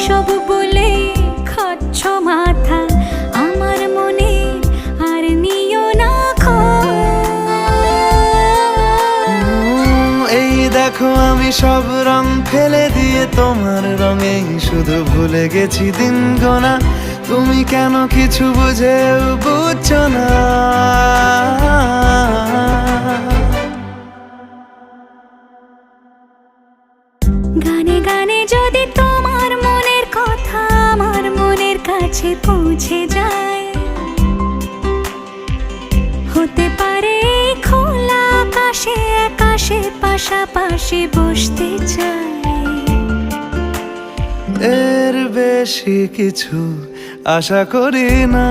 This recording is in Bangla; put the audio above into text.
এসব বলে খাচ্ছ মাথা আমার মনে, আর নিও না এই দেখো আমি সব রং ফেলে দিয়ে তোমার রঙে শুধু ভুলে গেছি দিন গোনা। তুমি কেন কিছু বুঝেও বুঝছো না? গানে গানে যদি তোমার মনের কথা আমার মনের কাছে পৌঁছে যায়, হতে পারে এই খোলা আকাশে আকাশে পাশাপাশি বসতে চাই। এর বেশি কিছু আশা করি না।